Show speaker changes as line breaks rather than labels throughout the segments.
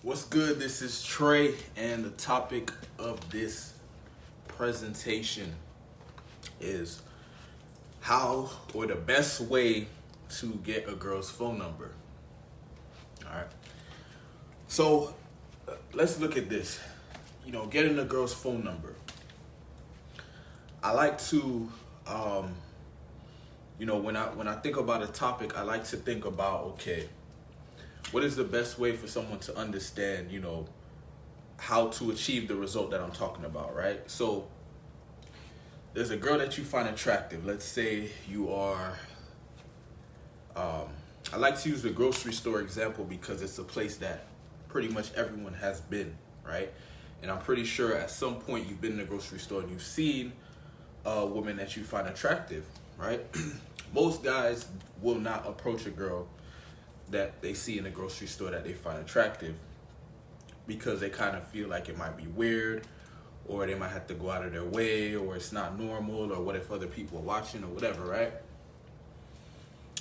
What's good? This is Trey, and the topic of this presentation is how or the best way to get a girl's phone number. All right. So let's look at this. Getting a girl's phone number. I like to, when I think about a topic, I like to think about what is the best way for someone to understand, how to achieve the result that I'm talking about, right? So there's a girl that you find attractive. Let's say you are, I like to use the grocery store example because it's a place that pretty much everyone has been, right? And I'm pretty sure at some point you've been in the grocery store and you've seen a woman that you find attractive, right? Most guys will not approach a girl that they see in the grocery store that they find attractive because they kind of feel like it might be weird, or they might have to go out of their way, or it's not normal, or what if other people are watching, or whatever, right?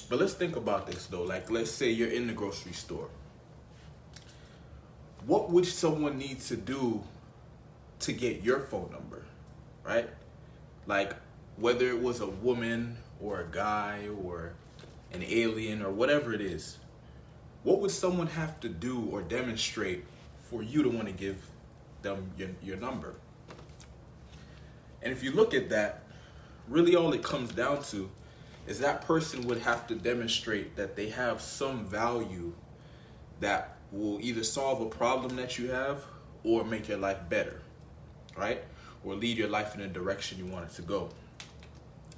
But let's think about this though. Like, let's say you're in the grocery store. What would someone need to do to get your phone number, right? Like, whether it was a woman or a guy or an alien or whatever it is, what would someone have to do or demonstrate for you to want to give them your number? And if you look at that, really all it comes down to is that person would have to demonstrate that they have some value that will either solve a problem that you have or make your life better, right? Or lead your life in a direction you want it to go.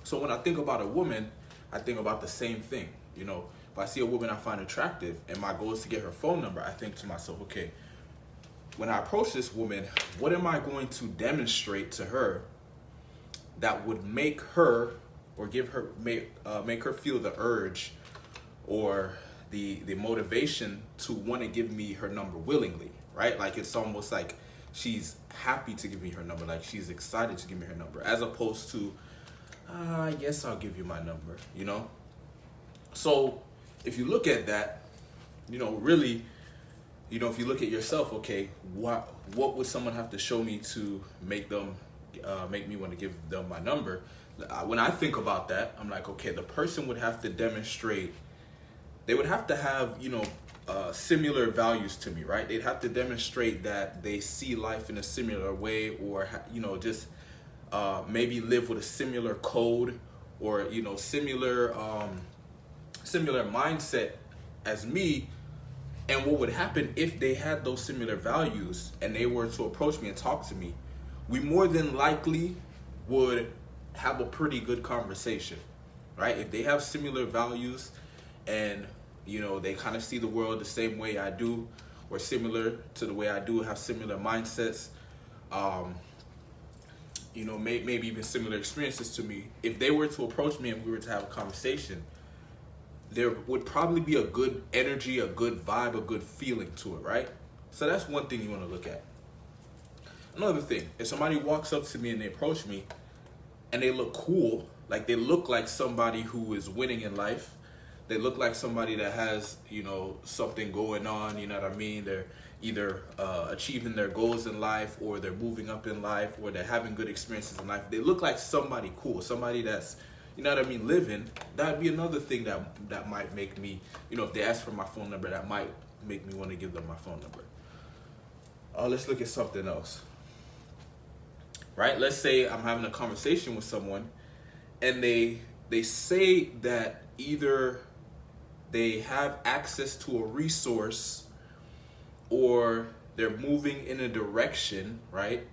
So when I think about a woman, I think about the same thing. If I see a woman I find attractive and my goal is to get her phone number, I think to myself, okay, when I approach this woman, what am I going to demonstrate to her that would make her or make her feel the urge or the motivation to want to give me her number willingly, right? Like, it's almost like she's happy to give me her number, like she's excited to give me her number, as opposed to, I guess I'll give you my number, So if you look at that, really, if you look at yourself, okay, what would someone have to show me to make me want to give them my number? When I think about that, I'm like, okay, the person would have to demonstrate, they would have to have, similar values to me, right? They'd have to demonstrate that they see life in a similar way, or, just maybe live with a similar code, or, similar mindset as me. And what would happen if they had those similar values and they were to approach me and talk to me, we more than likely would have a pretty good conversation, right? If they have similar values and, they kind of see the world the same way I do, or similar to the way I do, have similar mindsets, maybe even similar experiences to me. If they were to approach me and we were to have a conversation, there would probably be a good energy, a good vibe, a good feeling to it, right? So that's one thing you want to look at. Another thing, if somebody walks up to me and they approach me and they look cool, like they look like somebody who is winning in life, they look like somebody that has, something going on, you know what I mean? They're either achieving their goals in life, or they're moving up in life, or they're having good experiences in life. They look like somebody cool, somebody that's, living. That'd be another thing that might make me, if they ask for my phone number, that might make me want to give them my phone number. Let's look at something else. Right? Let's say I'm having a conversation with someone and they say that either they have access to a resource or they're moving in a direction, right?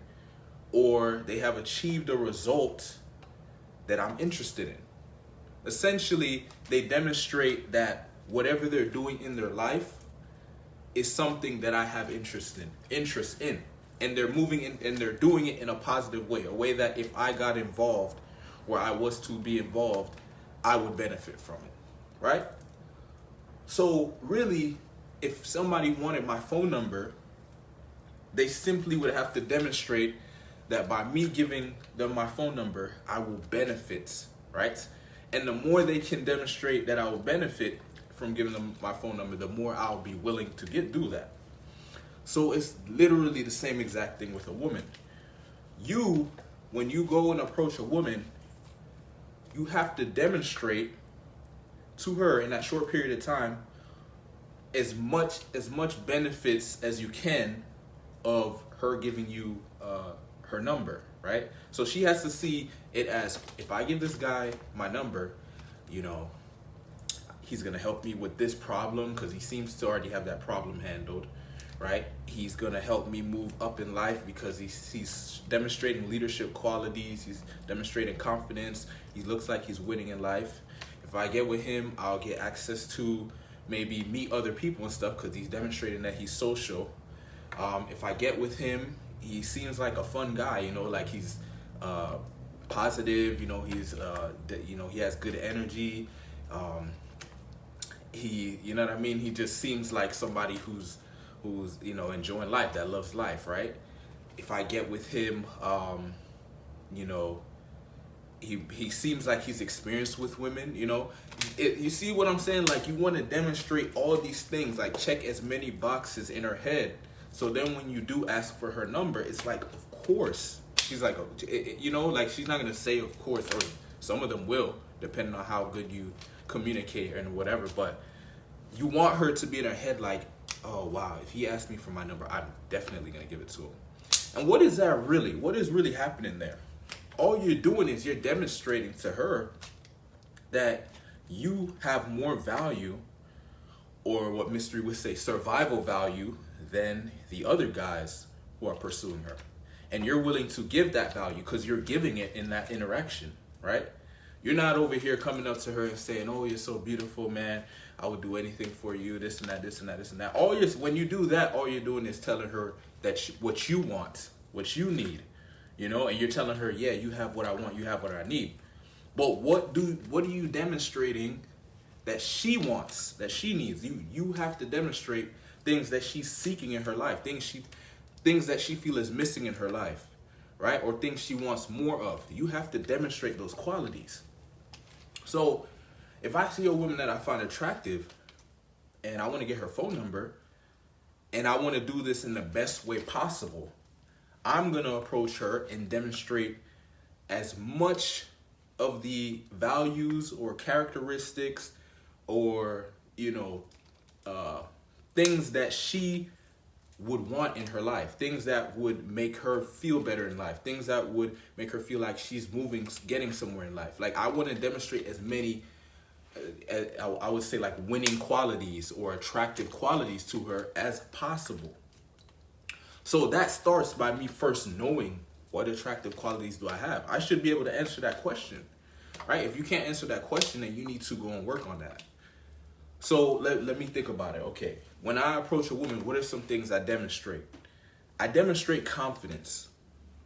Or they have achieved a result that I'm interested in. Essentially, they demonstrate that whatever they're doing in their life is something that I have interest in. And they're moving in and they're doing it in a positive way, a way that if I got involved where I was to be involved, I would benefit from it, right? So really, if somebody wanted my phone number, they simply would have to demonstrate that by me giving them my phone number, I will benefit, right? And the more they can demonstrate that I will benefit from giving them my phone number, the more I'll be willing to do that. So it's literally the same exact thing with a woman. You, when you go and approach a woman, you have to demonstrate to her in that short period of time as much benefits as you can of her giving you her number, right? So she has to see it as, if I give this guy my number, you know, he's gonna help me with this problem because he seems to already have that problem handled, right? He's gonna help me move up in life because he's demonstrating leadership qualities. He's demonstrating confidence. He looks like he's winning in life. If I get with him, I'll get access to maybe meet other people and stuff because he's demonstrating that he's social. If I get with him, he seems like a fun guy, you know, like he's positive, you know, he has good energy. You know what I mean? He just seems like somebody who's you know, enjoying life, that loves life, right? If I get with him, you know, he seems like he's experienced with women, you know. You see what I'm saying? Like, you want to demonstrate all these things, like check as many boxes in her head. So then when you do ask for her number, it's like, of course. She's like, you know, like she's not going to say of course, or some of them will, depending on how good you communicate and whatever. But you want her to be in her head like, oh, wow, if he asked me for my number, I'm definitely going to give it to him. And what is that really? What is really happening there? All you're doing is you're demonstrating to her that you have more value, or what Mystery would say, survival value, than the other guys who are pursuing her. And you're willing to give that value because you're giving it in that interaction, right? You're not over here coming up to her and saying, oh, you're so beautiful, man. I would do anything for you, this and that, this and that, this and that. When you do that, all you're doing is telling her that what you want, what you need, you know, and you're telling her, yeah, you have what I want, you have what I need. But what are you demonstrating that she wants, that she needs? You have to demonstrate things that she's seeking in her life, things that she feels is missing in her life, right? Or things she wants more of. You have to demonstrate those qualities. So if I see a woman that I find attractive and I want to get her phone number and I want to do this in the best way possible, I'm going to approach her and demonstrate as much of the values or characteristics or, you know, things that she would want in her life, things that would make her feel better in life, things that would make her feel like she's moving, getting somewhere in life. Like, I want to demonstrate as many, I would say, like winning qualities or attractive qualities to her as possible. So that starts by me first knowing what attractive qualities do I have. I should be able to answer that question, right? If you can't answer that question, then you need to go and work on that. So let me think about it. Okay, when I approach a woman, what are some things I demonstrate? I demonstrate confidence,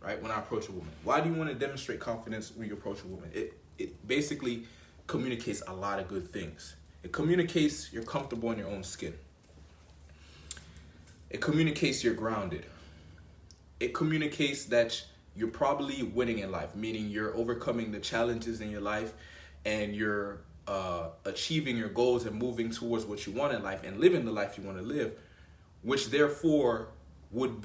right? When I approach a woman. Why do you want to demonstrate confidence when you approach a woman? It basically communicates a lot of good things. It communicates you're comfortable in your own skin. It communicates you're grounded. It communicates that you're probably winning in life, meaning you're overcoming the challenges in your life and you're achieving your goals and moving towards what you want in life and living the life you want to live, which therefore would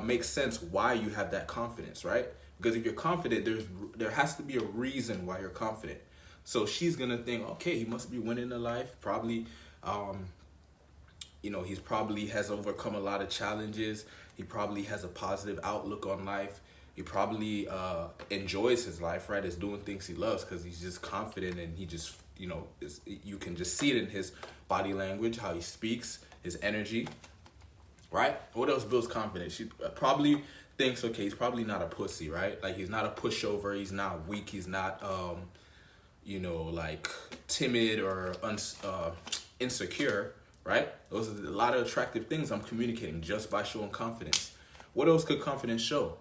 make sense why you have that confidence, right? Because if you're confident, there has to be a reason why you're confident. So she's gonna think, okay, he must be winning in life. Probably, you know, he's probably has overcome a lot of challenges. He probably has a positive outlook on life. He probably enjoys his life, right? Is doing things he loves because he's just confident and he just, you know, you can just see it in his body language, how he speaks, his energy, right? What else builds confidence? She probably thinks, okay, he's probably not a pussy, right? Like, he's not a pushover. He's not weak. He's not, you know, like timid or insecure, right? Those are a lot of attractive things I'm communicating just by showing confidence. What else could confidence show?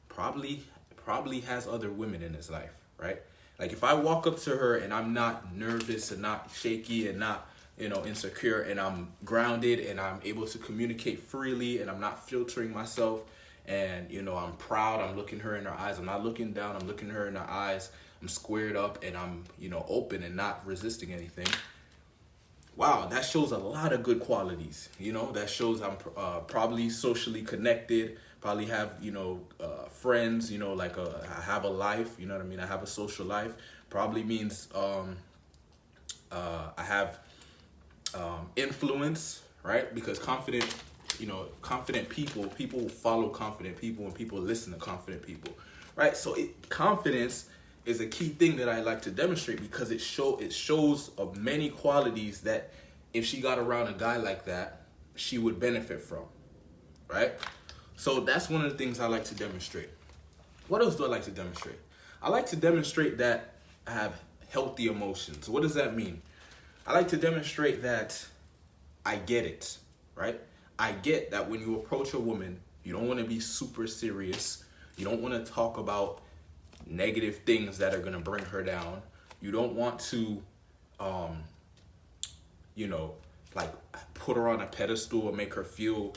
Probably has other women in his life, right? Like, if I walk up to her and I'm not nervous and not shaky and not, you know, insecure, and I'm grounded and I'm able to communicate freely and I'm not filtering myself, and, you know, I'm proud, I'm looking her in her eyes, I'm not looking down, I'm looking her in her eyes, I'm squared up and I'm, you know, open and not resisting anything. wow, that shows a lot of good qualities. That shows I'm probably socially connected, probably have, friends, like I have a life, you know what I mean? I have a social life. Probably means I have influence, right? Because confident people follow confident people, and people listen to confident people, right? So confidence is a key thing that I like to demonstrate, because it shows of many qualities that if she got around a guy like that, she would benefit from, right? So that's one of the things I like to demonstrate. What else do I like to demonstrate? I like to demonstrate that I have healthy emotions. What does that mean? I like to demonstrate that I get it, right? I get that when you approach a woman, you don't want to be super serious. You don't want to talk about negative things that are going to bring her down. You don't want to, like put her on a pedestal or make her feel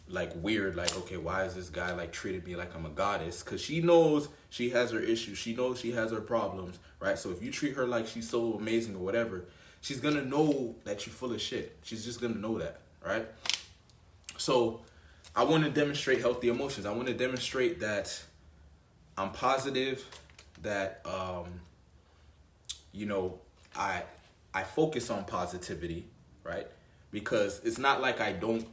like weird. Like, okay, why is this guy like treated me like I'm a goddess? Because she knows she has her issues. She knows she has her problems, right? So if you treat her like she's so amazing or whatever, she's going to know that you're full of shit. She's just going to know that, right? So I want to demonstrate healthy emotions. I want to demonstrate that I'm positive, that I focus on positivity, right? Because it's not like I don't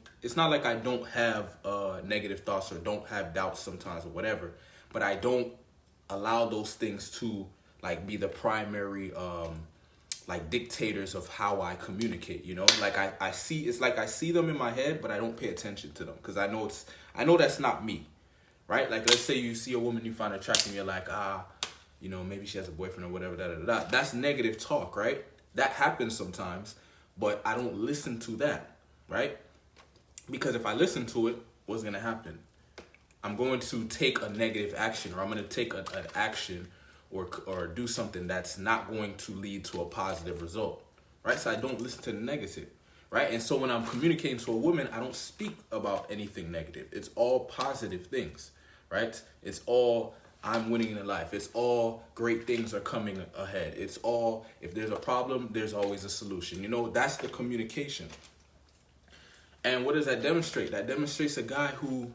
have negative thoughts or don't have doubts sometimes or whatever, but I don't allow those things to like be the primary like dictators of how I communicate, like I see them in my head, but I don't pay attention to them, because I know that's not me, right? Like, let's say you see a woman you find attractive, you're like, maybe she has a boyfriend or whatever, that's negative talk, right? That happens sometimes, but I don't listen to that, right? Because if I listen to it, what's gonna happen? I'm going to take a negative action, or I'm going to take an action or do something that's not going to lead to a positive result, right? So I don't listen to the negative, right? And so when I'm communicating to a woman, I don't speak about anything negative. It's all positive things, right? It's all I'm winning in life. It's all great things are coming ahead. It's all, if there's a problem, there's always a solution. That's the communication. And what does that demonstrate? That demonstrates a guy who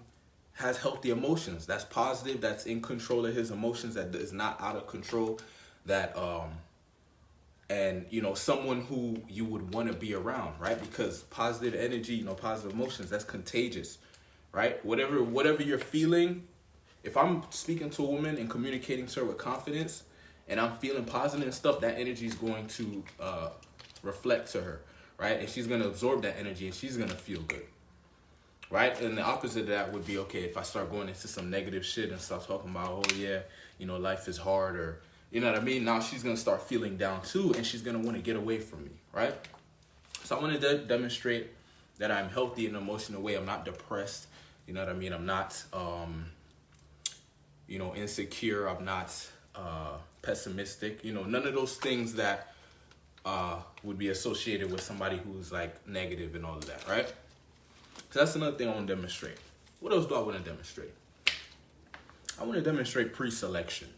has healthy emotions, that's positive, that's in control of his emotions, that is not out of control, that and someone who you would want to be around, right? Because positive energy, positive emotions, that's contagious, right? Whatever you're feeling, if I'm speaking to a woman and communicating to her with confidence, and I'm feeling positive and stuff, that energy is going to reflect to her, right? And she's going to absorb that energy, and she's going to feel good. Right? And the opposite of that would be, okay, if I start going into some negative shit and start talking about, oh yeah, life is hard, or, you know what I mean? Now she's going to start feeling down too, and she's going to want to get away from me, right? So I want to demonstrate that I'm healthy in an emotional way. I'm not depressed, you know what I mean? I'm not, insecure. I'm not pessimistic, none of those things that would be associated with somebody who's like negative and all of that, right? So that's another thing I want to demonstrate. What else do I want to demonstrate? I want to demonstrate pre-selection.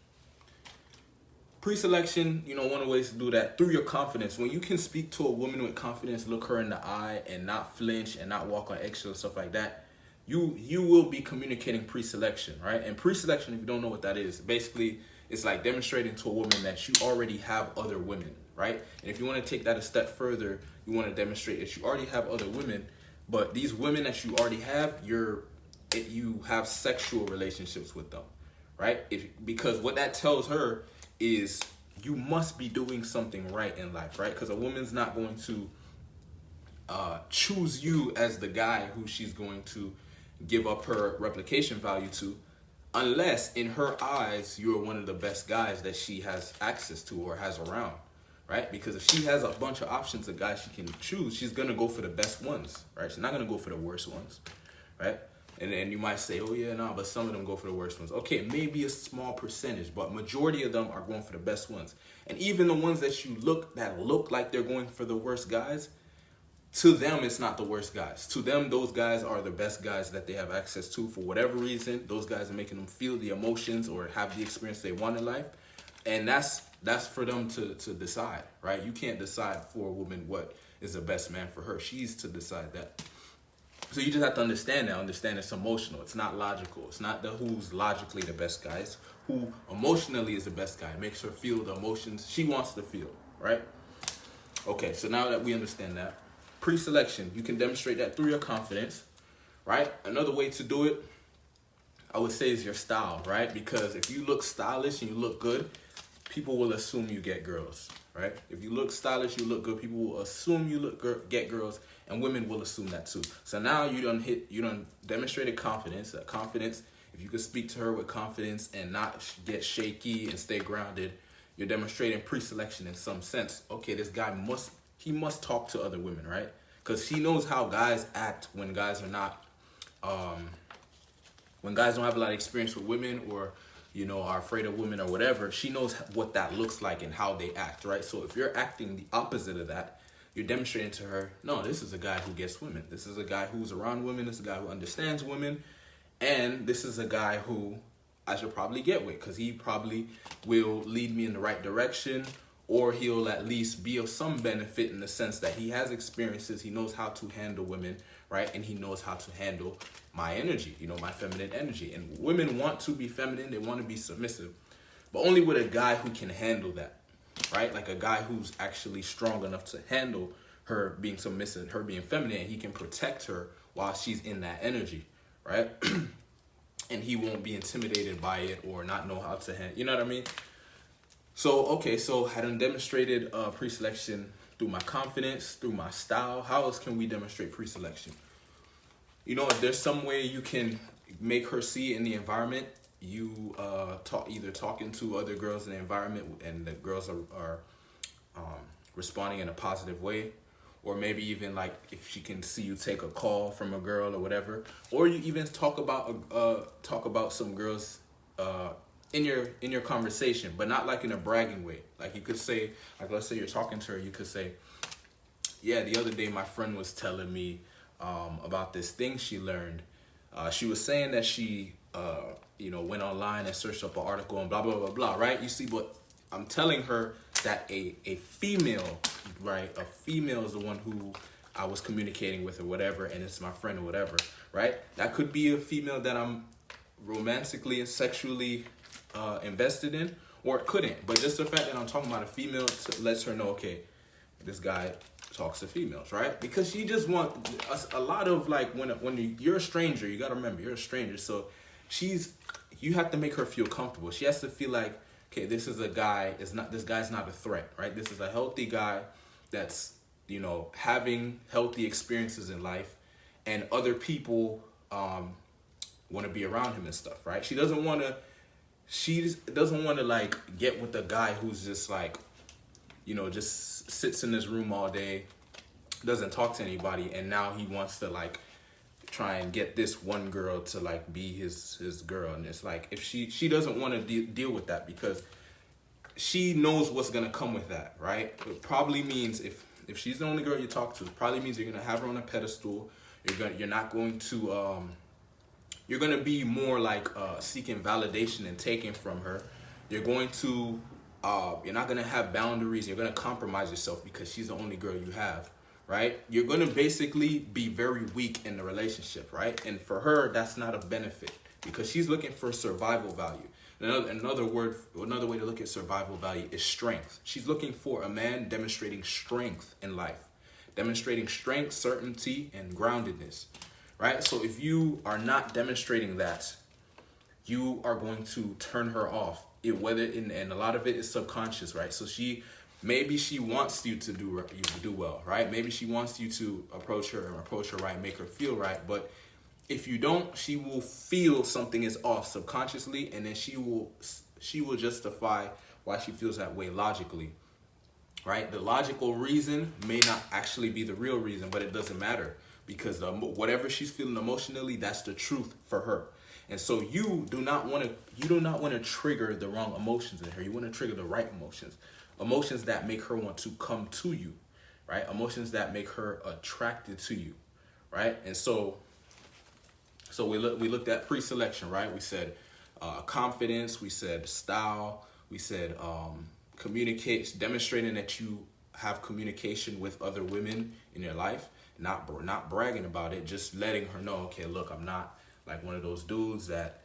Pre-selection, one of the ways to do that, through your confidence. When you can speak to a woman with confidence, look her in the eye and not flinch and not walk on eggshells, stuff like that, you will be communicating pre-selection, right? And pre-selection, if you don't know what that is, basically it's like demonstrating to a woman that you already have other women, right? And if you want to take that a step further, you want to demonstrate that you already have other women. But these women that you already have, you have sexual relationships with them, right? Because what that tells her is you must be doing something right in life, right? Because a woman's not going to choose you as the guy who she's going to give up her replication value to, unless in her eyes you're one of the best guys that she has access to or has around. Right? Because if she has a bunch of options of guys she can choose, she's going to go for the best ones, right? She's not going to go for the worst ones, right? And then you might say, oh yeah, no, but some of them go for the worst ones. Okay, maybe a small percentage, but majority of them are going for the best ones. And even the ones that look like they're going for the worst guys, to them, it's not the worst guys. To them, those guys are the best guys that they have access to for whatever reason. Those guys are making them feel the emotions or have the experience they want in life. And that's for them to decide, right? You can't decide for a woman what is the best man for her. She's to decide that. So you just have to understand that. Understand it's emotional. It's not logical. It's not who's logically the best guy. It's who emotionally is the best guy. It makes her feel the emotions she wants to feel, right? Okay, so now that we understand that, pre-selection, you can demonstrate that through your confidence, right? Another way to do it, I would say, is your style, right? Because if you look stylish and you look good, people will assume you get girls, right? If you look stylish, you look good, people will assume you get girls, and women will assume that too. So now you done demonstrated confidence. That confidence, if you could speak to her with confidence and not get shaky and stay grounded, you're demonstrating pre-selection in some sense. Okay, this guy must talk to other women, right? Because he knows how guys act when guys are not, when guys don't have a lot of experience with women, or are afraid of women or whatever. She knows what that looks like and how they act, right? So if you're acting the opposite of that, you're demonstrating to her, no, this is a guy who gets women. This is a guy who's around women. This is a guy who understands women. And this is a guy who I should probably get with, because he probably will lead me in the right direction, or he'll at least be of some benefit in the sense that he has experiences, he knows how to handle women, right? And he knows how to handle my energy, my feminine energy. And women want to be feminine, they want to be submissive, but only with a guy who can handle that, right? Like a guy who's actually strong enough to handle her being submissive, her being feminine, and he can protect her while she's in that energy, right? And he won't be intimidated by it or not know how to handle, you know what I mean? So, okay, so I done demonstrated pre-selection through my confidence, through my style. How else can we demonstrate pre-selection? If there's some way you can make her see in the environment, you either talking to other girls in the environment and the girls are responding in a positive way, or maybe even like if she can see you take a call from a girl or whatever, or you even talk about some girls in your conversation, but not like in a bragging way. Like you could say, like let's say you're talking to her, you could say, yeah, the other day my friend was telling me about this thing she learned. She was saying that she went online and searched up an article and blah blah blah blah, right? You see, but I'm telling her that a female, right? A female is the one who I was communicating with or whatever, and it's my friend or whatever, right? That could be a female that I'm romantically and sexually invested in, or it couldn't. But just the fact that I'm talking about a female lets her know, okay, this guy talks to females, right? Because she just want a lot of, like, when you're a stranger, you gotta remember you're a stranger, so you have to make her feel comfortable. She has to feel like, okay, this is a guy, this guy's not a threat, right? This is a healthy guy that's having healthy experiences in life, and other people want to be around him and stuff, right? She doesn't want to like get with a guy who's just like, just sits in his room all day, doesn't talk to anybody, and now he wants to like try and get this one girl to like be his girl. And it's like, if she doesn't want to deal with that, because she knows what's gonna come with that, right? It probably means if she's the only girl you talk to, it probably means you're gonna have her on a pedestal. You're not going to you're gonna be more like seeking validation and taking from her. You're going to you're not gonna have boundaries. You're gonna compromise yourself because she's the only girl you have, right? You're gonna basically be very weak in the relationship, right? And for her, that's not a benefit, because she's looking for survival value. Another way to look at survival value is strength. She's looking for a man demonstrating strength in life, demonstrating strength, certainty, and groundedness, right? So if you are not demonstrating that, you are going to turn her off. And a lot of it is subconscious, right? So maybe she wants you to do well, right? Maybe she wants you to approach her right, make her feel right. But if you don't, she will feel something is off subconsciously, and then she will justify why she feels that way logically, right? The logical reason may not actually be the real reason, but it doesn't matter, because whatever she's feeling emotionally, that's the truth for her. And so you do not want to trigger the wrong emotions in her. You want to trigger the right emotions that make her want to come to you, right? Emotions that make her attracted to you, right? And so we looked at pre-selection, right? We said confidence, we said style, we said communicate, demonstrating that you have communication with other women in your life, not bragging about it, just letting her know, okay, look, I'm not like one of those dudes that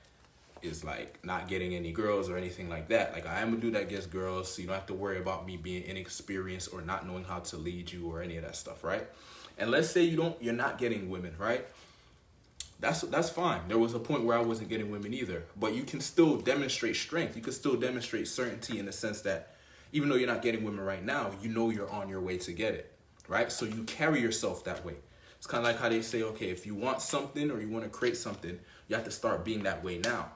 is like not getting any girls or anything like that. Like, I am a dude that gets girls, so you don't have to worry about me being inexperienced or not knowing how to lead you or any of that stuff, right? And let's say you're not getting women, right? That's fine. There was a point where I wasn't getting women either, but you can still demonstrate strength. You can still demonstrate certainty in the sense that even though you're not getting women right now, you know you're on your way to get it, right? So you carry yourself that way. It's kind of like how they say, okay, if you want something or you want to create something, you have to start being that way now,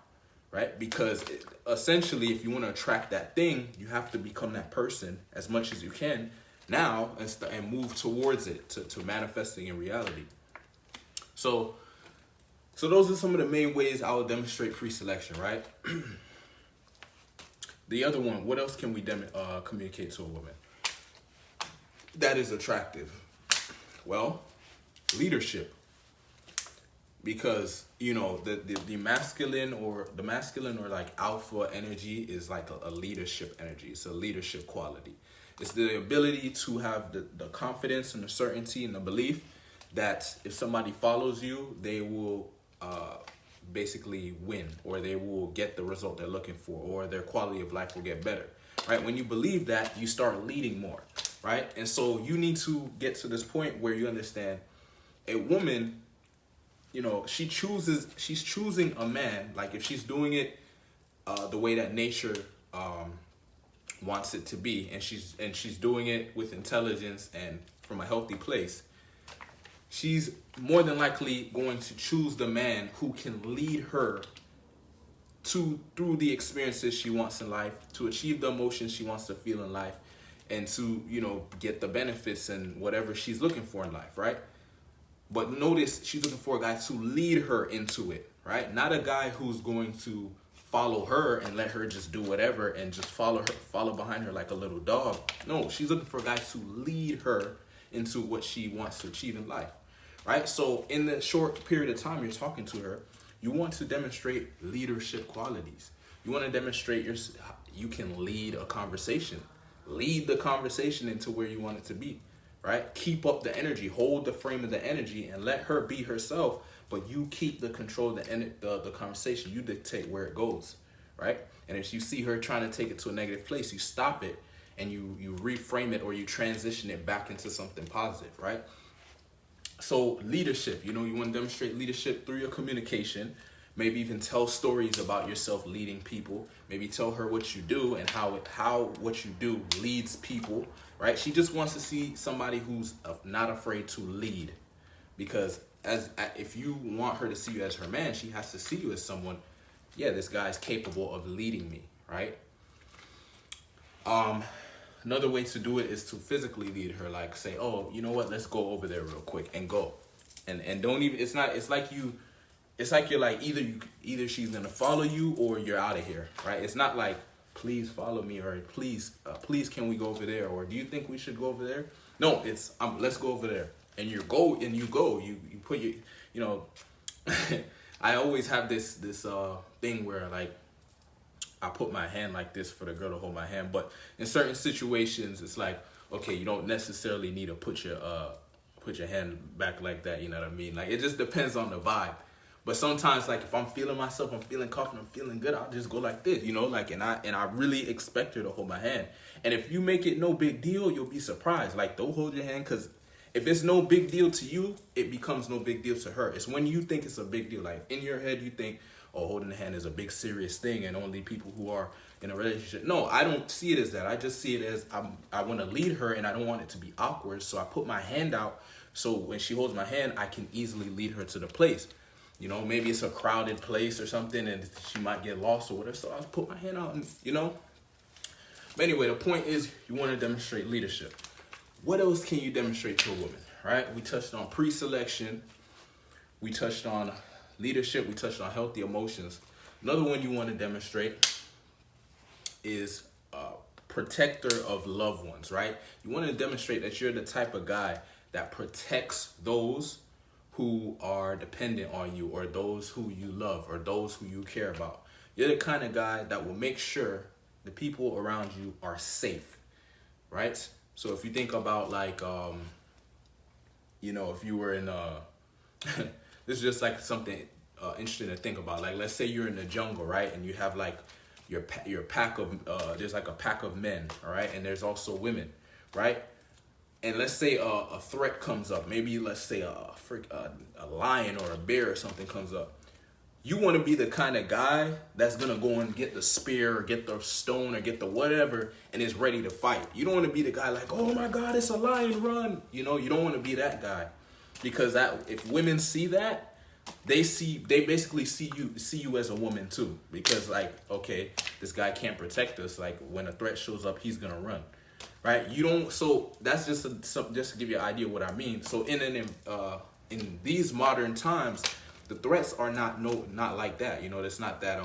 right? Because essentially, if you want to attract that thing, you have to become that person as much as you can now and move towards it to manifesting in reality. So those are some of the main ways I will demonstrate pre-selection, right? The other one, what else can we communicate to a woman that is attractive? Well, leadership. Because, you know, the masculine or like alpha energy is like a leadership energy. It's a leadership quality. It's the ability to have the confidence and the certainty and the belief that if somebody follows you, they will basically win, or they will get the result they're looking for, or their quality of life will get better, right? When you believe that, you start leading more, right? And so you need to get to this point where you understand a woman, you know, she's choosing a man, like if she's doing it the way that nature wants it to be, and she's doing it with intelligence and from a healthy place, she's more than likely going to choose the man who can lead her through the experiences she wants in life, to achieve the emotions she wants to feel in life, and to, you know, get the benefits and whatever she's looking for in life, right? But notice she's looking for a guy to lead her into it, right? Not a guy who's going to follow her and let her just do whatever and just follow behind her like a little dog. No, she's looking for a guy to lead her into what she wants to achieve in life, right? So in the short period of time you're talking to her, you want to demonstrate leadership qualities. You want to demonstrate you can lead a conversation. Lead the conversation into where you want it to be, right? Keep up the energy, hold the frame of the energy, and let her be herself, but you keep the control of the conversation. You dictate where it goes, right? And if you see her trying to take it to a negative place, you stop it and you reframe it, or you transition it back into something positive, right? So leadership, you know, you want to demonstrate leadership through your communication. Maybe even tell stories about yourself leading people. Maybe tell her what you do and how what you do leads people, right? She just wants to see somebody who's not afraid to lead, because if you want her to see you as her man, she has to see you as someone, yeah, this guy's capable of leading me, right? Another way to do it is to physically lead her, like say, oh, you know what, let's go over there real quick, and go. And don't even, it's like you're like, either she's gonna follow you or you're out of here, right? It's not like, please follow me, or please can we go over there, or do you think we should go over there? No, it's let's go over there, and you go, you put your, you know, I always have this thing where like I put my hand like this for the girl to hold my hand, but in certain situations it's like, okay, you don't necessarily need to put your hand back like that, you know what I mean? Like, it just depends on the vibe. But sometimes, like, if I'm feeling myself, I'm feeling confident, I'm feeling good, I'll just go like this, you know, like, and I really expect her to hold my hand. And if you make it no big deal, you'll be surprised. Like, don't hold your hand, because if it's no big deal to you, it becomes no big deal to her. It's when you think it's a big deal. Like, in your head, you think, oh, holding the hand is a big serious thing and only people who are in a relationship. No, I don't see it as that. I just see it as I want to lead her and I don't want it to be awkward. So I put my hand out so when she holds my hand, I can easily lead her to the place. You know, maybe it's a crowded place or something and she might get lost or whatever. So I put my hand out and, you know. But anyway, the point is you want to demonstrate leadership. What else can you demonstrate to a woman, right? We touched on pre-selection. We touched on leadership. We touched on healthy emotions. Another one you want to demonstrate is protector of loved ones, right? You want to demonstrate that you're the type of guy that protects those who are dependent on you, or those who you love, or those who you care about. You're the kind of guy that will make sure the people around you are safe, right? So if you think about like, if you were in this is just like something interesting to think about. Like, let's say you're in the jungle, right? And you have like your pack of there's like a pack of men, all right? And there's also women, right? And let's say a threat comes up. Maybe let's say a lion or a bear or something comes up. You want to be the kind of guy that's going to go and get the spear or get the stone or get the whatever and is ready to fight. You don't want to be the guy like, oh my God, it's a lion, run. You don't want to be that guy, because if women see that, they basically see you as a woman too, because like, okay, this guy can't protect us. Like when a threat shows up, he's going to run. Right? So that's just to give you an idea of what I mean. So in these modern times, the threats are not like that. It's not that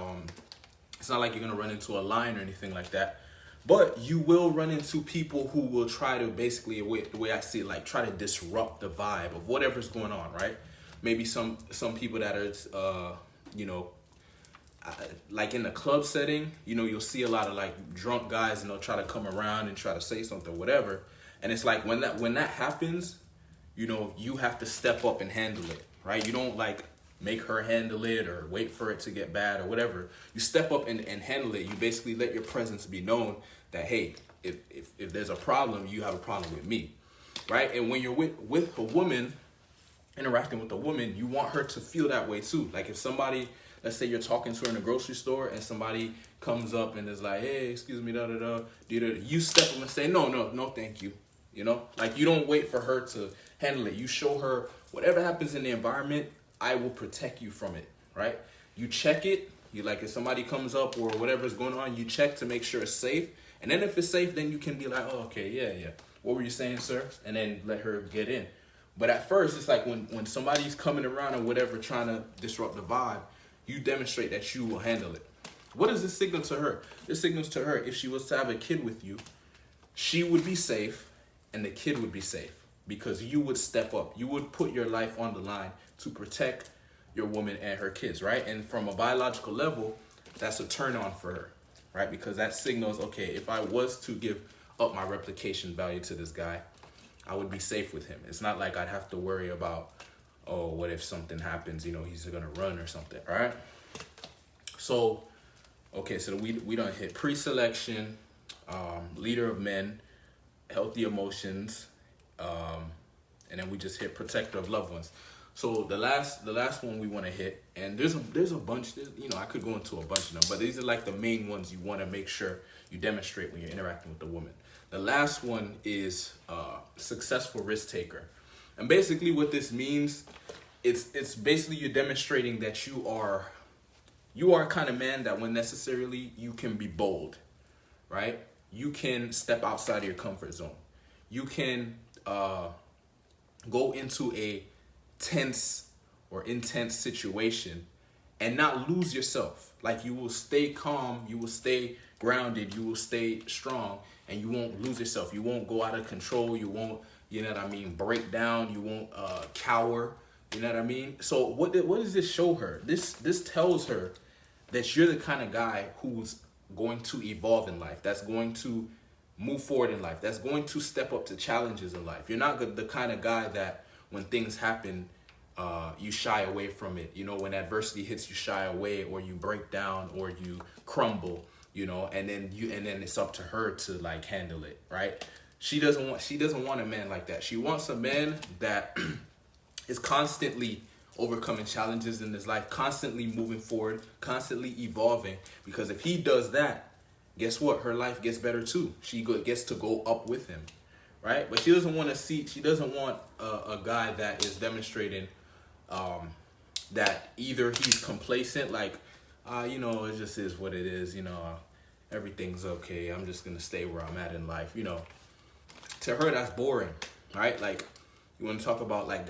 it's not like you're gonna run into a lion or anything like that. But you will run into people who will try to basically, the way I see it, like try to disrupt the vibe of whatever's going on, right? Maybe some people that are like in the club setting, you'll see a lot of like drunk guys and they'll try to come around and try to say something, whatever. And it's like when that happens, you have to step up and handle it, right? You don't like make her handle it or wait for it to get bad or whatever. You step up and handle it. You basically let your presence be known that, hey, if there's a problem, you have a problem with me, right? And when you're with a woman, interacting with a woman, you want her to feel that way too. Like if somebody, let's say you're talking to her in a grocery store and somebody comes up and is like, hey, excuse me, you step up and say, no, thank you. Like you don't wait for her to handle it. You show her whatever happens in the environment, I will protect you from it, right? You check it. You like if somebody comes up or whatever's going on, you check to make sure it's safe. And then if it's safe, then you can be like, oh, okay, yeah. What were you saying, sir? And then let her get in. But at first, it's like when somebody's coming around or whatever, trying to disrupt the vibe, you demonstrate that you will handle it. What does this signal to her? This signals to her, if she was to have a kid with you, she would be safe and the kid would be safe because you would step up. You would put your life on the line to protect your woman and her kids, right? And from a biological level, that's a turn on for her, right? Because that signals, okay, if I was to give up my replication value to this guy, I would be safe with him. It's not like I'd have to worry about, oh, what if something happens, he's gonna run or something, all right? So, okay, so we done hit pre-selection, leader of men, healthy emotions, and then we just hit protector of loved ones. So the last one we want to hit, and there's a bunch, I could go into a bunch of them, but these are like the main ones you want to make sure you demonstrate when you're interacting with the woman. The last one is successful risk taker. And basically what this means, it's basically you're demonstrating that you are a kind of man that when necessarily you can be bold, right? You can step outside of your comfort zone. You can go into a tense or intense situation and not lose yourself. Like you will stay calm, you will stay grounded, you will stay strong, and you won't lose yourself. You won't go out of control. You won't, break down. You won't cower. You know what I mean? So what does this show her? This tells her that you're the kind of guy who's going to evolve in life, that's going to move forward in life, that's going to step up to challenges in life. You're not the kind of guy that when things happen, you shy away from it. When adversity hits, you shy away or you break down or you crumble, and then it's up to her to like handle it, right? She doesn't want a man like that. She wants a man that is constantly overcoming challenges in his life, constantly moving forward, constantly evolving. Because if he does that, guess what? Her life gets better too. She gets to go up with him, right? But she doesn't want a guy that is demonstrating that either he's complacent, like, it just is what it is, everything's okay, I'm just gonna stay where I'm at in life, To her, that's boring, right? Like, you want to talk about like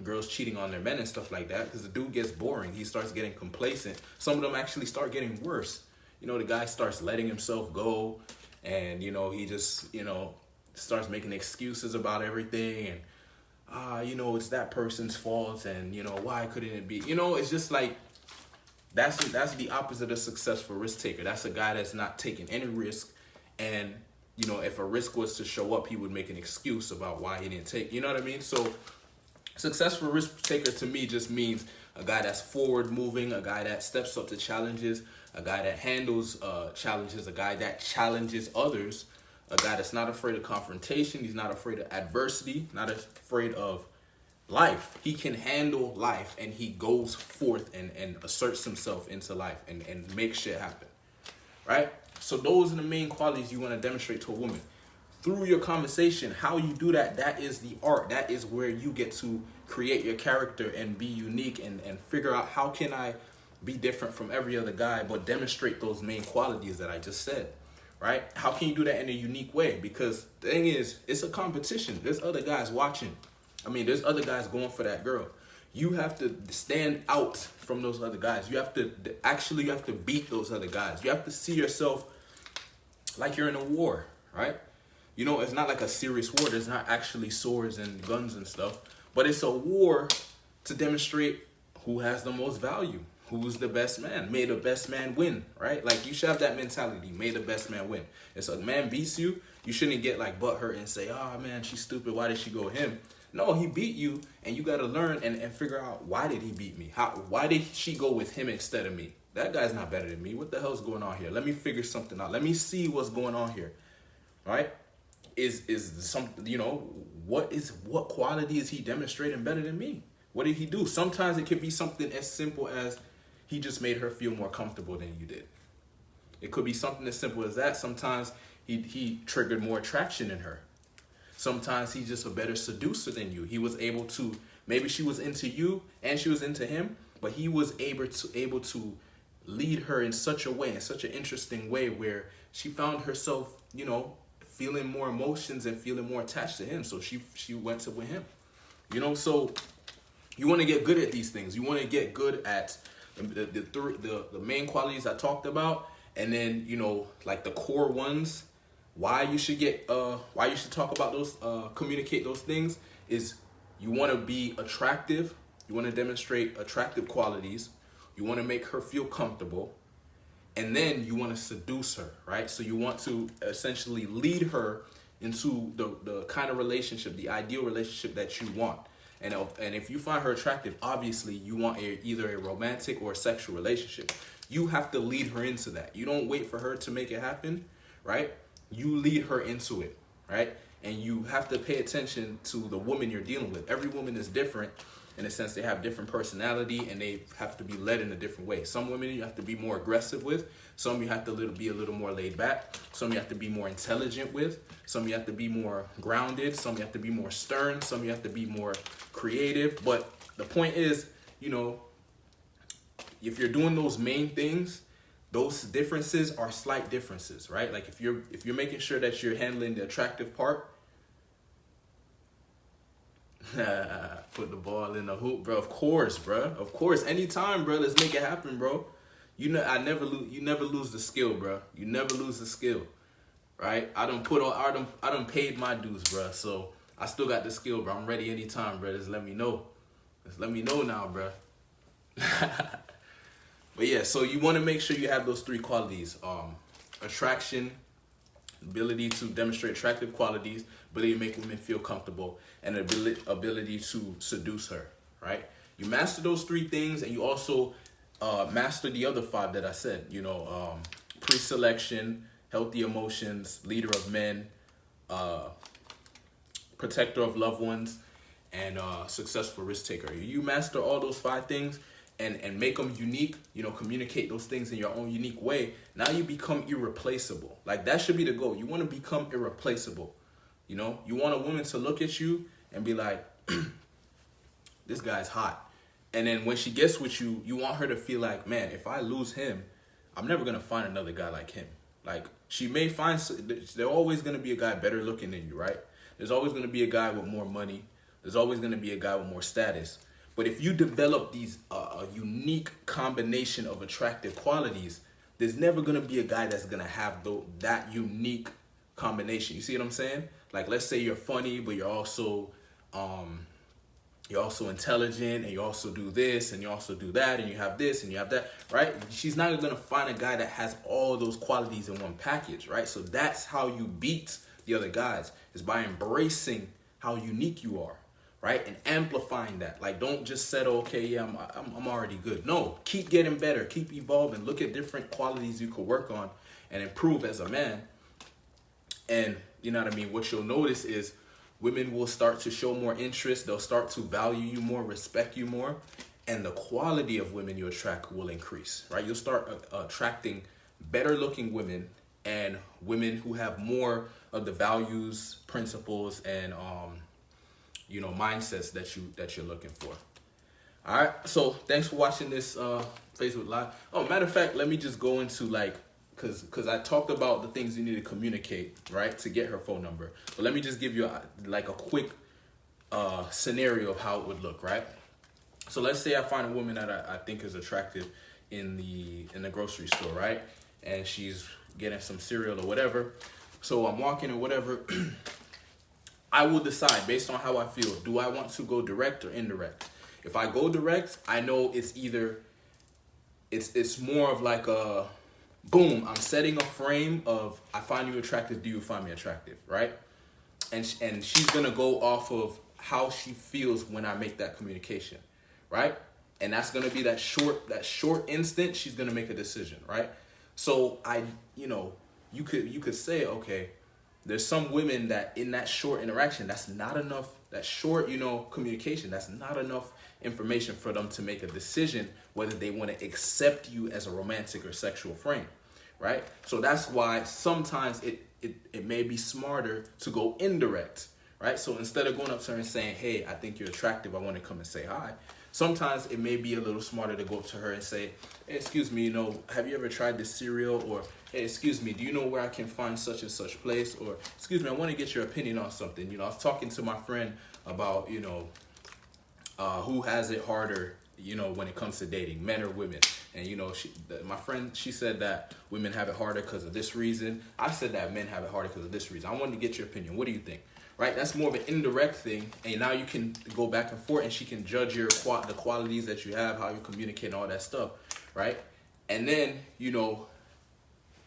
girls cheating on their men and stuff like that, because the dude gets boring. He starts getting complacent. Some of them actually start getting worse. The guy starts letting himself go, and he just starts making excuses about everything, and it's that person's fault, and why couldn't it be? It's just like that's the opposite of successful risk taker. That's a guy that's not taking any risk, and you know, if a risk was to show up, he would make an excuse about why he didn't take. You know what I mean? So successful risk taker to me just means a guy that's forward moving, a guy that steps up to challenges, a guy that handles challenges, a guy that challenges others, a guy that's not afraid of confrontation. He's not afraid of adversity, not afraid of life. He can handle life, and he goes forth and asserts himself into life and makes shit happen, right? So those are the main qualities you want to demonstrate to a woman. Through your conversation, how you do that, that is the art. That is where you get to create your character and be unique and figure out how can I be different from every other guy, but demonstrate those main qualities that I just said, right? How can you do that in a unique way? Because the thing is, it's a competition. There's other guys watching. I mean, there's other guys going for that girl. You have to stand out from those other guys. You have to beat those other guys. You have to see yourself like you're in a war, right? You know, it's not like a serious war. There's not actually swords and guns and stuff, but it's a war to demonstrate who has the most value, who's the best man. May the best man win, right? Like, you should have that mentality. May the best man win. If a man beats you, you shouldn't get like butthurt and say, oh man, she's stupid. Why did she go with him? No, he beat you, and you got to learn and figure out, why did he beat me? Why did she go with him instead of me? That guy's not better than me. What the hell's going on here? Let me figure something out. Let me see what's going on here, right? Is some, you know, what quality is he demonstrating better than me? What did he do? Sometimes it could be something as simple as he just made her feel more comfortable than you did. It could be something as simple as that. Sometimes he triggered more attraction in her. Sometimes he's just a better seducer than you. He was able to, maybe she was into you and she was into him, but he was able to lead her in such a way, in such an interesting way, where she found herself, you know, feeling more emotions and feeling more attached to him. So she went to with him, you know. So you want to get good at these things. You want to get good at the main qualities I talked about, and then, you know, like the core ones. Why you should talk about those, communicate those things is you want to be attractive. You want to demonstrate attractive qualities. You want to make her feel comfortable. And then you want to seduce her, right? So you want to essentially lead her into the kind of relationship, the ideal relationship that you want. And if you find her attractive, obviously you want either a romantic or a sexual relationship. You have to lead her into that. You don't wait for her to make it happen, right? You lead her into it, right? And you have to pay attention to the woman you're dealing with. Every woman is different in a sense. They have different personality and they have to be led in a different way. Some women you have to be more aggressive with. Some you have to be a little more laid back. Some you have to be more intelligent with. Some you have to be more grounded. Some you have to be more stern. Some you have to be more creative. But the point is, you know, if you're doing those main things, those differences are slight differences, right? Like if you're making sure that you're handling the attractive part, put the ball in the hoop, bro. Of course, bro. Of course. Anytime, bro. Let's make it happen, bro. You know, you never lose the skill, bro. You never lose the skill, right? I done paid my dues, bro. So I still got the skill, bro. I'm ready anytime, bro. Just let me know. Just let me know now, bro. But yeah, so you want to make sure you have those three qualities: attraction, ability to demonstrate attractive qualities, ability to make women feel comfortable, and ability to seduce her, right? You master those three things, and you also master the other five that I said, you know, pre-selection, healthy emotions, leader of men, protector of loved ones, and successful risk taker. You master all those five things and make them unique, you know, communicate those things in your own unique way. Now you become irreplaceable. Like, that should be the goal. You want to become irreplaceable. You know, you want a woman to look at you and be like, this guy's hot. And then when she gets with you, you want her to feel like, man, if I lose him, I'm never going to find another guy like him. Like, she may find, there's always going to be a guy better looking than you, right? There's always going to be a guy with more money. There's always going to be a guy with more status. But if you develop these a unique combination of attractive qualities, there's never going to be a guy that's going to have that unique combination. You see what I'm saying? Like, let's say you're funny, but you're also you're also intelligent, and you also do this, and you also do that, and you have this, and you have that, right? She's not gonna find a guy that has all those qualities in one package, right? So that's how you beat the other guys, is by embracing how unique you are, right? And amplifying that. Like, don't just settle, okay, yeah, I'm already good. No, keep getting better, keep evolving, look at different qualities you could work on and improve as a man. And you know what I mean? What you'll notice is women will start to show more interest. They'll start to value you more, respect you more, and the quality of women you attract will increase, right? You'll start attracting better looking women, and women who have more of the values, principles, and mindsets that you're looking for. All right. So thanks for watching this Facebook Live. Oh, matter of fact, let me just go into because I talked about the things you need to communicate, right, to get her phone number. But let me just give you a quick scenario of how it would look, right? So let's say I find a woman that I think is attractive in the grocery store, right? And she's getting some cereal or whatever. So I'm walking or whatever. I will decide based on how I feel. Do I want to go direct or indirect? If I go direct, I know it's either it's more of like a boom, I'm setting a frame of I find you attractive, do you find me attractive, right? And she's going to go off of how she feels when I make that communication, right? And that's going to be that short instant she's going to make a decision, right? So you could say, okay, there's some women that in that short interaction, that's not enough, that short, communication, that's not enough information for them to make a decision whether they want to accept you as a romantic or sexual frame, right? So that's why sometimes it may be smarter to go indirect, right? So instead of going up to her and saying, hey, I think you're attractive, I want to come and say hi. Sometimes it may be a little smarter to go up to her and say, hey, excuse me, have you ever tried this cereal? Or, hey, excuse me, do you know where I can find such and such place? Or, excuse me, I want to get your opinion on something. I was talking to my friend about, who has it harder, when it comes to dating, men or women. And, my friend, she said that women have it harder because of this reason. I said that men have it harder because of this reason. I wanted to get your opinion. What do you think? Right? That's more of an indirect thing. And now you can go back and forth and she can judge the qualities that you have, how you communicate and all that stuff. Right? And then,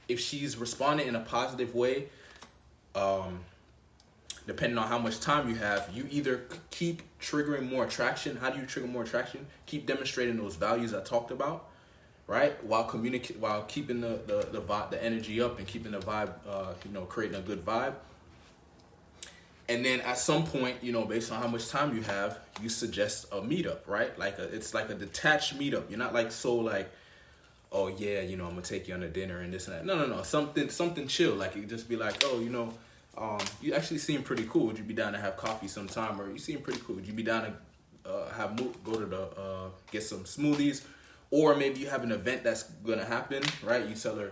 if she's responding in a positive way, depending on how much time you have, you either keep triggering more attraction. How do you trigger more attraction? Keep demonstrating those values I talked about, right? While keeping the vibe, the energy up, and keeping the vibe, creating a good vibe. And then at some point, based on how much time you have, you suggest a meetup, right? It's like a detached meetup. You're not oh yeah, I'm gonna take you on a dinner and this and that. No. Something chill. Like, you just be like, oh, you actually seem pretty cool. Would you be down to have coffee sometime? Or you seem pretty cool. Would you be down to go to get some smoothies? Or maybe you have an event that's gonna happen, right? You tell her,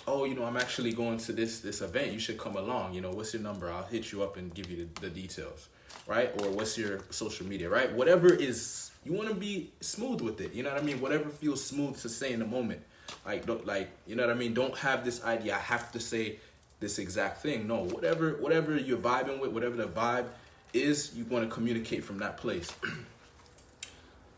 oh, I'm actually going to this event. You should come along. What's your number? I'll hit you up and give you the details, right? Or what's your social media, right? Whatever is, you want to be smooth with it. You know what I mean? Whatever feels smooth to say in the moment. You know what I mean? Don't have this idea, I have to say this exact thing. No, whatever you're vibing with, whatever the vibe is, you want to communicate from that place.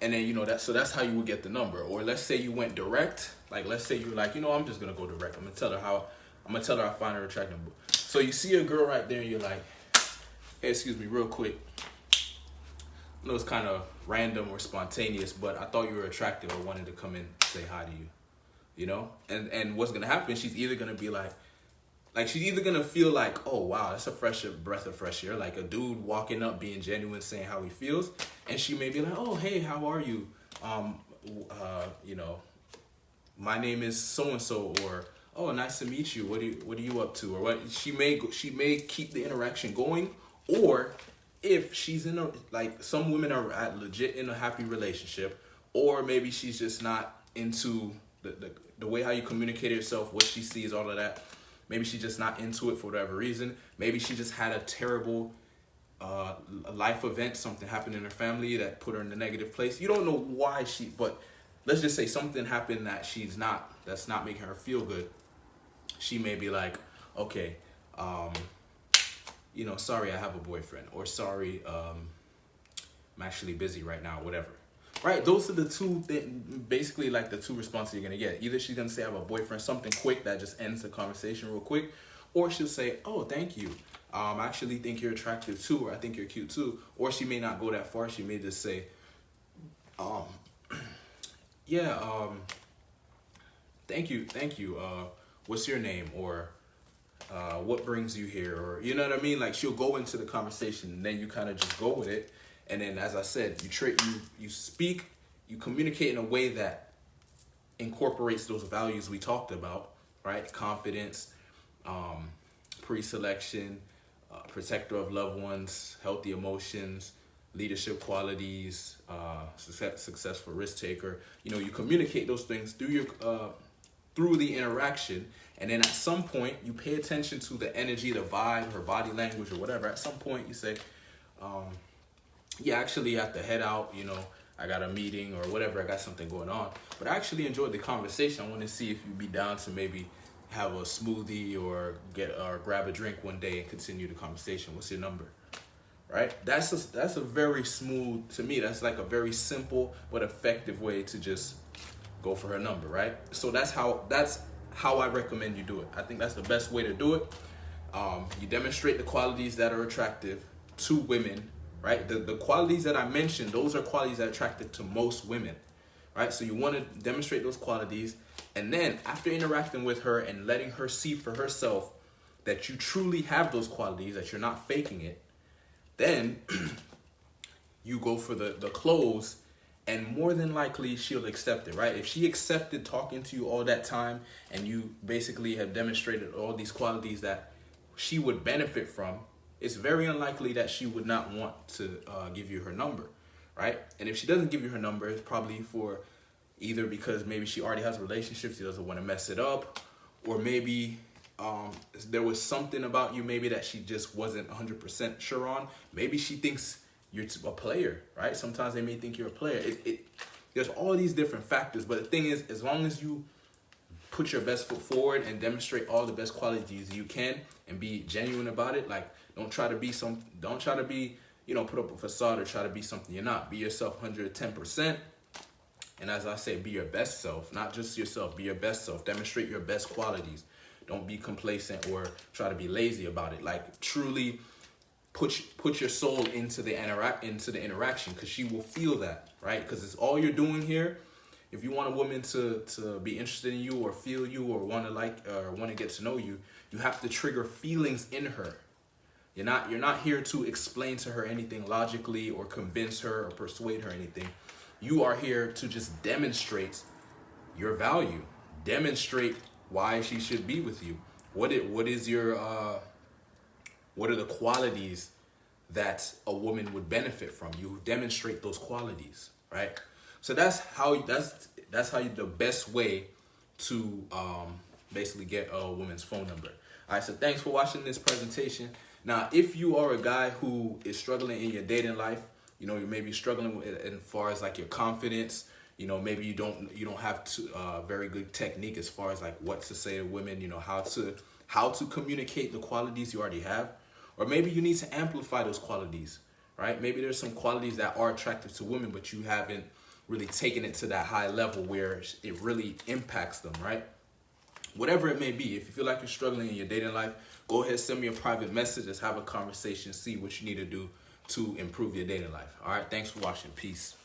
And then, that's how you would get the number. Or let's say you went direct. Like, let's say you're like, I'm just going to go direct. I'm going to tell her I find her attractive. So you see a girl right there and you're like, hey, excuse me, real quick. I know it's kind of random or spontaneous, but I thought you were attractive. I wanted to come in and say hi to you, And what's going to happen, she's either going to be like, she's either going to feel like, oh, wow, that's a breath of fresh air. Like a dude walking up, being genuine, saying how he feels. And she may be like, oh, hey, how are you? My name is so-and-so, or, oh, nice to meet you. What are you up to? Or what? She may keep the interaction going. Or if she's some women are legit in a happy relationship, or maybe she's just not into the way how you communicate yourself, what she sees, all of that. Maybe she's just not into it for whatever reason. Maybe she just had a terrible life event, something happened in her family that put her in a negative place. You don't know why but let's just say something happened that's not making her feel good. She may be like, okay, sorry, I have a boyfriend, or sorry, I'm actually busy right now, whatever. Right? Those are the two, basically like the two responses you're going to get. Either she's going to say I have a boyfriend, something quick that just ends the conversation real quick. Or she'll say, oh, thank you. I actually think you're attractive too, or I think you're cute too. Or she may not go that far. She may just say, thank you. What's your name? Or what brings you here? Or, you know what I mean? Like, she'll go into the conversation and then you kind of just go with it. And then, as I said, you speak, you communicate in a way that incorporates those values we talked about, right? Confidence, pre-selection, protector of loved ones, healthy emotions, leadership qualities, successful risk taker. You know, you communicate those things through the interaction, and then at some point you pay attention to the energy, the vibe, her body language, or whatever. At some point you say, yeah, actually I have to head out, you know, I got a meeting or whatever, I got something going on. But I actually enjoyed the conversation. I want to see if you'd be down to maybe have a smoothie or grab a drink one day and continue the conversation. What's your number? Right? That's a very smooth, to me, that's like a very simple but effective way to just go for her number, right? So that's how I recommend you do it. I think that's the best way to do it. You demonstrate the qualities that are attractive to women, right? The qualities that I mentioned, those are qualities that are attractive to most women, right? So you want to demonstrate those qualities, and then after interacting with her and letting her see for herself that you truly have those qualities, that you're not faking it, then you go for the close, and more than likely she'll accept it, right? If she accepted talking to you all that time and you basically have demonstrated all these qualities that she would benefit from, it's very unlikely that she would not want to give you her number, right? And if she doesn't give you her number, it's probably for either because maybe she already has relationships, she doesn't want to mess it up, or maybe there was something about you maybe that she just wasn't 100% sure on. Maybe she thinks you're a player, right? Sometimes they may think you're a player. There's all these different factors, but the thing is, as long as you put your best foot forward and demonstrate all the best qualities you can and be genuine about it, like don't try to be, you know, put up a facade or try to be something you're not. Be yourself 110%. And as I say, be your best self, not just yourself, be your best self. Demonstrate your best qualities. Don't be complacent or try to be lazy about it. Like, truly put your soul into the interaction, because she will feel that, right? Because it's all you're doing here. If you want a woman to be interested in you or feel you or want to get to know you, you have to trigger feelings in her. You're not here to explain to her anything logically or convince her or persuade her anything. You are here to just demonstrate your value, demonstrate why she should be with you. What are the qualities that a woman would benefit from? You demonstrate those qualities, right? So that's the best way to basically get a woman's phone number. All right, so thanks for watching this presentation. Now, if you are a guy who is struggling in your dating life, you know, you may be struggling with, as far as like your confidence, you know, maybe you don't have very good technique as far as like what to say to women, you know, how to communicate the qualities you already have, or maybe you need to amplify those qualities, right? Maybe there's some qualities that are attractive to women, but you haven't really taken it to that high level where it really impacts them, right? Whatever it may be, if you feel like you're struggling in your dating life, go ahead, send me a private message. Let's have a conversation, see what you need to do to improve your dating life. All right, thanks for watching. Peace.